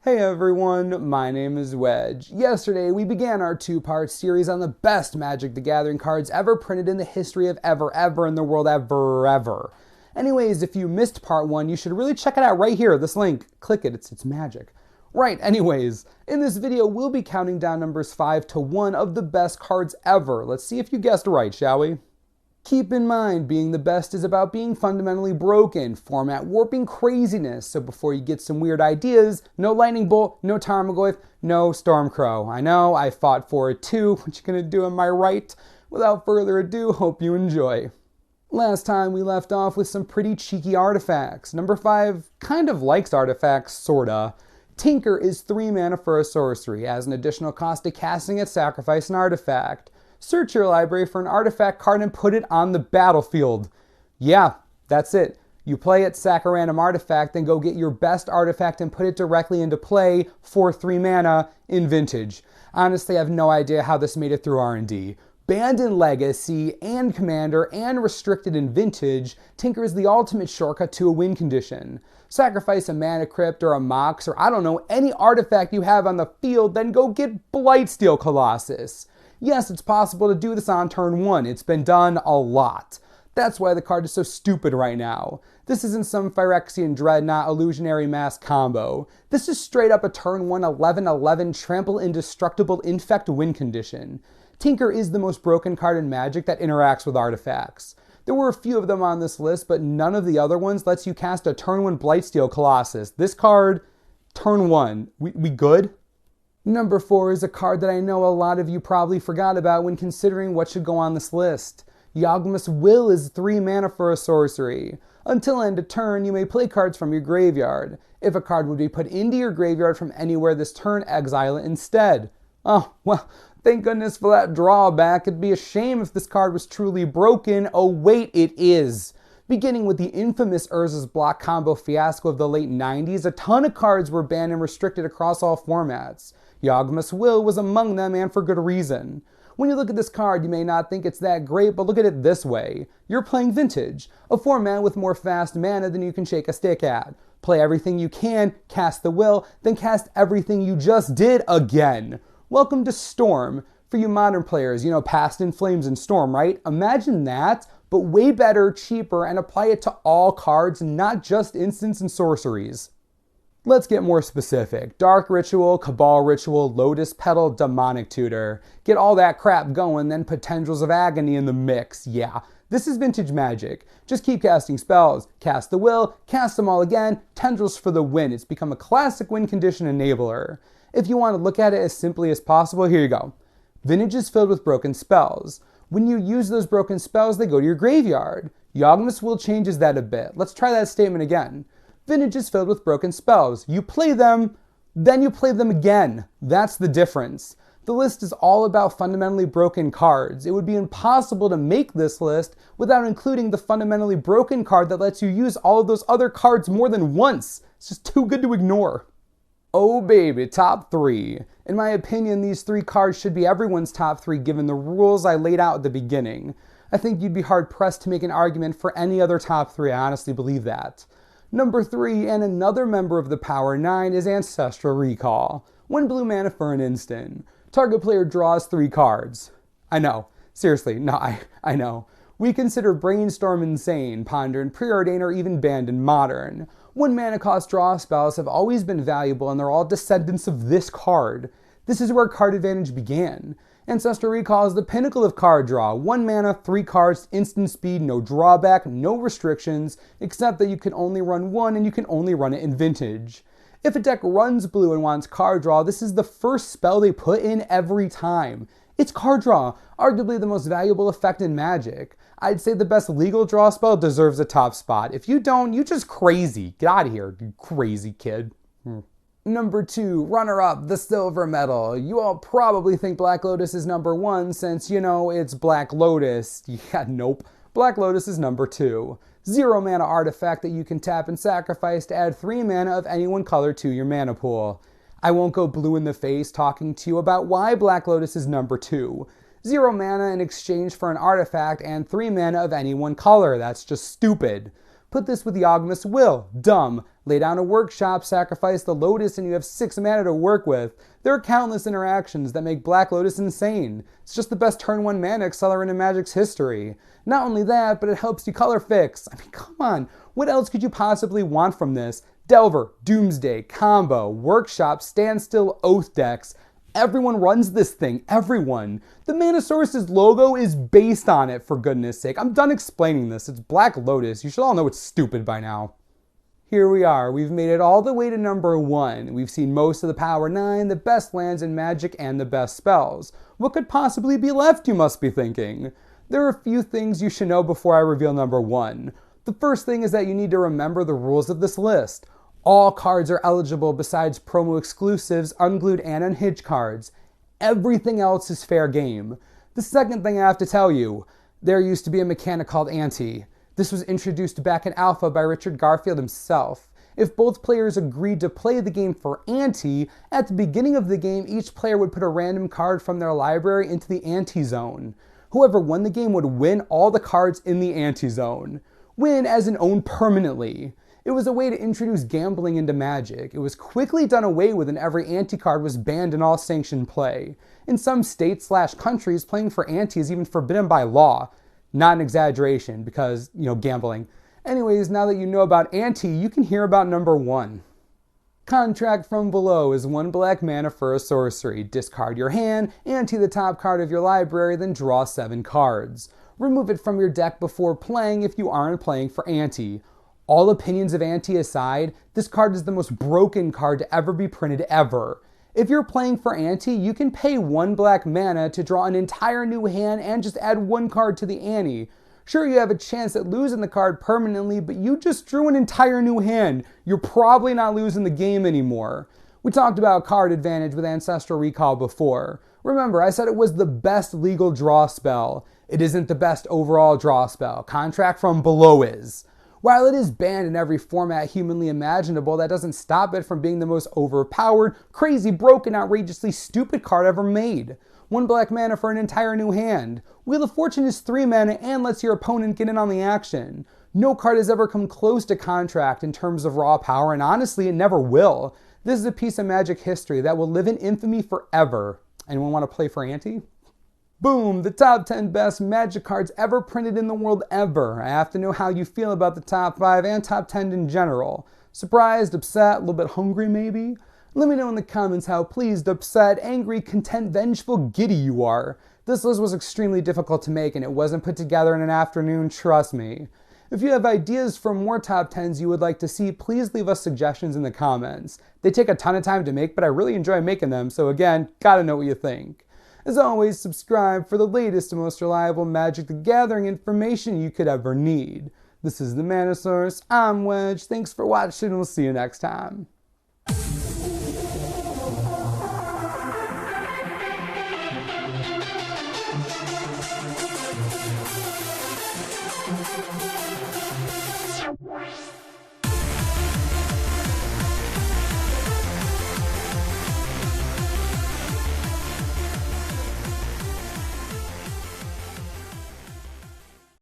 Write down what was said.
Hey everyone, my name is Wedge. Yesterday we began our two-part series on the best Magic the Gathering cards ever printed in the history of ever in the world ever. Anyways, if you missed part one, you should really check it out right here, this link. Click it, it's magic. Right, anyways, in this video we'll be counting down numbers 5 to 1 of the best cards ever. Let's see if you guessed right, shall we? Keep in mind, being the best is about being fundamentally broken, format warping craziness, so before you get some weird ideas, no Lightning Bolt, no Tarmogoyf, no Stormcrow. I know, I fought for it too, what you gonna do, am I right? Without further ado, hope you enjoy. Last time we left off with some pretty cheeky artifacts. Number 5 kind of likes artifacts, sorta. Tinker is 3 mana for a sorcery. As an additional cost to casting it, sacrifice an artifact. Search your library for an artifact card and put it on the battlefield. Yeah, that's it. You play it, sack a random artifact, then go get your best artifact and put it directly into play for 3 mana in Vintage. Honestly, I have no idea how this made it through R&D. Banned in Legacy and Commander and restricted in Vintage, Tinker is the ultimate shortcut to a win condition. Sacrifice a Mana Crypt or a Mox or I don't know, any artifact you have on the field, then go get Blightsteel Colossus. Yes, it's possible to do this on turn 1. It's been done a lot. That's why the card is so stupid right now. This isn't some Phyrexian Dreadnought Illusionary Mask combo. This is straight up a turn 1 11/11 Trample Indestructible Infect win condition. Tinker is the most broken card in Magic that interacts with artifacts. There were a few of them on this list, but none of the other ones lets you cast a turn 1 Blightsteel Colossus. This card, turn 1. We good? Number 4 is a card that I know a lot of you probably forgot about when considering what should go on this list. Agnes Will is 3 mana for a sorcery. Until end of turn, you may play cards from your graveyard. If a card would be put into your graveyard from anywhere this turn, exile it instead. Oh, well, thank goodness for that drawback. It'd be a shame if this card was truly broken. Oh wait, it is. Beginning with the infamous Urza's Block combo fiasco of the late 90s, a ton of cards were banned and restricted across all formats. Agnes Will was among them, and for good reason. When you look at this card, you may not think it's that great, but look at it this way. You're playing Vintage, a format with more fast mana than you can shake a stick at. Play everything you can, cast the Will, then cast everything you just did again. Welcome to Storm. For you modern players, you know, Past in Flames and Storm, right? Imagine that, but way better, cheaper, and apply it to all cards, not just instants and sorceries. Let's get more specific. Dark Ritual, Cabal Ritual, Lotus Petal, Demonic Tutor. Get all that crap going, then put Tendrils of Agony in the mix. Yeah, this is Vintage Magic. Just keep casting spells. Cast the Will, cast them all again, Tendrils for the win. It's become a classic win condition enabler. If you want to look at it as simply as possible, here you go. Vintage is filled with broken spells. When you use those broken spells, they go to your graveyard. Agnes Will changes that a bit. Let's try that statement again. Vintage is filled with broken spells. You play them, then you play them again. That's the difference. The list is all about fundamentally broken cards. It would be impossible to make this list without including the fundamentally broken card that lets you use all of those other cards more than once. It's just too good to ignore. Oh baby, top 3. In my opinion, these 3 cards should be everyone's top 3 given the rules I laid out at the beginning. I think you'd be hard pressed to make an argument for any other top 3, I honestly believe that. Number 3, and another member of the Power 9, is Ancestor Recall. 1 blue mana for an instant. Target player draws 3 cards. I know. Seriously, no, I know. We consider Brainstorm insane, Ponder and Preordain are even banned in Modern. 1 mana cost draw spells have always been valuable and they're all descendants of this card. This is where card advantage began. Ancestor Recall is the pinnacle of card draw. 1 mana, 3 cards, instant speed, no drawback, no restrictions, except that you can only run 1 and you can only run it in Vintage. If a deck runs blue and wants card draw, this is the first spell they put in every time. It's card draw, arguably the most valuable effect in Magic. I'd say the best legal draw spell deserves a top spot. If you don't, you just crazy. Get out of here, you crazy kid. Number 2, runner-up, the Silver Medal. You all probably think Black Lotus is number 1 since, you know, it's Black Lotus. Yeah, nope. Black Lotus is number 2. 0 mana artifact that you can tap and sacrifice to add 3 mana of any one color to your mana pool. I won't go blue in the face talking to you about why Black Lotus is number 2. 0 mana in exchange for an artifact and 3 mana of any one color. That's just stupid. Put this with the Agnes Will. Dumb. Lay down a workshop, sacrifice the Lotus, and you have 6 mana to work with. There are countless interactions that make Black Lotus insane. It's just the best turn 1 mana accelerant in Magic's history. Not only that, but it helps you color fix. I mean, come on. What else could you possibly want from this? Delver, Doomsday, Combo, Workshop, Standstill, Oath decks. Everyone runs this thing. Everyone. The Mana Source's logo is based on it, for goodness sake. I'm done explaining this. It's Black Lotus. You should all know it's stupid by now. Here we are. We've made it all the way to number 1. We've seen most of the Power 9, the best lands in Magic, and the best spells. What could possibly be left, you must be thinking? There are a few things you should know before I reveal number 1. The first thing is that you need to remember the rules of this list. All cards are eligible besides promo exclusives, unglued and unhinged cards. Everything else is fair game. The second thing I have to tell you, there used to be a mechanic called Auntie. This was introduced back in Alpha by Richard Garfield himself. If both players agreed to play the game for Auntie, at the beginning of the game each player would put a random card from their library into the Auntie zone. Whoever won the game would win all the cards in the Auntie zone. Win as in own permanently. It was a way to introduce gambling into Magic. It was quickly done away with and every Auntie card was banned in all sanctioned play. In some states/countries, playing for Auntie is even forbidden by law. Not an exaggeration because, gambling. Anyways, now that you know about Auntie, you can hear about number 1. Contract from Below is 1 black mana for a sorcery. Discard your hand, Auntie the top card of your library, then draw 7 cards. Remove it from your deck before playing if you aren't playing for Auntie. All opinions of Auntie aside, this card is the most broken card to ever be printed ever. If you're playing for Auntie, you can pay 1 black mana to draw an entire new hand and just add 1 card to the ante. Sure, you have a chance at losing the card permanently, but you just drew an entire new hand. You're probably not losing the game anymore. We talked about card advantage with Ancestor Recall before. Remember, I said it was the best legal draw spell. It isn't the best overall draw spell. Contract from Below is. While it is banned in every format humanly imaginable, that doesn't stop it from being the most overpowered, crazy, broken, outrageously stupid card ever made. 1 black mana for an entire new hand. Wheel of Fortune is 3 mana and lets your opponent get in on the action. No card has ever come close to Contract in terms of raw power, and honestly, it never will. This is a piece of Magic history that will live in infamy forever. Anyone want to play for Auntie? Boom! The top 10 best Magic cards ever printed in the world ever. I have to know how you feel about the top 5 and top 10 in general. Surprised, upset, a little bit hungry maybe? Let me know in the comments how pleased, upset, angry, content, vengeful, giddy you are. This list was extremely difficult to make and it wasn't put together in an afternoon, trust me. If you have ideas for more top 10s you would like to see, please leave us suggestions in the comments. They take a ton of time to make, but I really enjoy making them, so again, gotta know what you think. As always, subscribe for the latest and most reliable Magic the Gathering information you could ever need. This is the Mana Source, I'm Wedge, thanks for watching, and we'll see you next time.